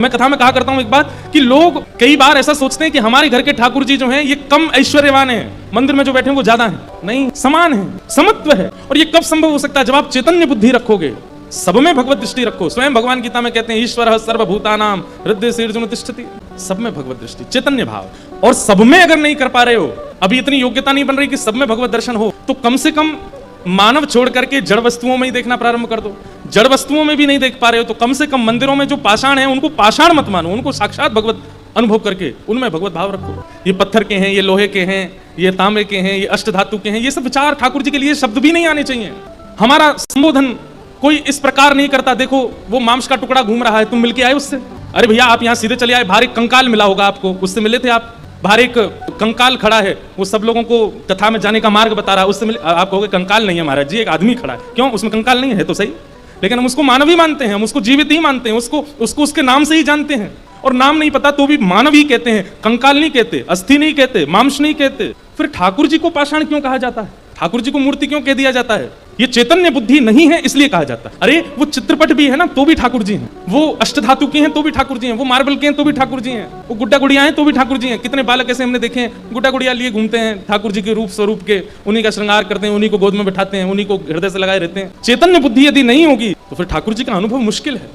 मैं कथा में कहा करता हूं एक बात कि लोग कई बार ऐसा सोचते हैं कि हमारे घर के ठाकुर जी जो हैं ये कम ऐश्वर्यवान हैं, मंदिर में जो बैठे हैं वो ज्यादा हैं। नहीं, समान है, समत्व है। और ये कब संभव हो सकता है? जब आप चैतन्य बुद्धि रखोगे, सब में भगवत दृष्टि रखो। स्वयं भगवान गीता में कहते हैं ईश्वर सर्वभूतानाम हृदय से अर्जुन तिष्ठति। सब में भगवत दृष्टि, चैतन्य भाव। और सब में अगर नहीं कर पा रहे हो, अभी इतनी योग्यता नहीं बन रही कि सब में भगवत दर्शन हो, तो कम से कम मानव छोड़ करके जड़ वस्तुओं में ही देखना प्रारंभ कर दो। जड़ वस्तुओं में भी नहीं देख पा रहे हो तो कम से कम मंदिरों में जो पाषाण है उनको पाषाण मत मानो, उनको साक्षात भगवत अनुभव करके उनमें भगवत भाव रखो। ये पत्थर के हैं, ये लोहे के हैं, ये तांबे के हैं, ये अष्ट धातु के हैं, ये सब विचार ठाकुर जी के लिए शब्द भी नहीं आने चाहिए। हमारा संबोधन कोई इस प्रकार नहीं करता, देखो वो मांस का टुकड़ा घूम रहा है, तुम मिलके आए उससे? अरे भैया आप यहाँ सीधे चले आए, बाहर एक कंकाल मिला होगा आपको, उससे मिले थे आप? बाहर एक कंकाल खड़ा है, वो सब लोगों को कथा में जाने का मार्ग बता रहा है, उससे मिले? आप कहोगे कंकाल नहीं है महाराज जी, एक आदमी खड़ा है। क्यों? उसमें कंकाल नहीं है तो सही, लेकिन हम उसको मानव ही मानते हैं, हम उसको जीवित ही मानते हैं, उसको उसके नाम से ही जानते हैं। और नाम नहीं पता तो भी मानव ही कहते हैं, कंकाल नहीं कहते, अस्थि नहीं कहते, मांस नहीं कहते। फिर ठाकुर जी को पाषाण क्यों कहा जाता है? ठाकुर जी को मूर्ति क्यों कह दिया जाता है? ये चैतन्य बुद्धि नहीं है इसलिए कहा जाता है। अरे वो चित्रपट भी है ना तो भी ठाकुर जी हैं, वो अष्टधातु के हैं तो भी ठाकुर जी हैं, वो मार्बल के हैं तो भी ठाकुर जी हैं, वो गुड्डा गुड़िया हैं तो भी ठाकुर जी हैं। कितने बालक ऐसे हमने देखे हैं गुड्डा गुड़िया लिए घूमते हैं ठाकुर जी के रूप स्वरूप के, उन्हीं का श्रृंगार करते हैं, उन्हीं को गोद में बिठाते हैं, उन्हीं को हृदय से लगाए रहते हैं। चैतन्य बुद्धि यदि नहीं होगी तो फिर ठाकुर जी का अनुभव मुश्किल है।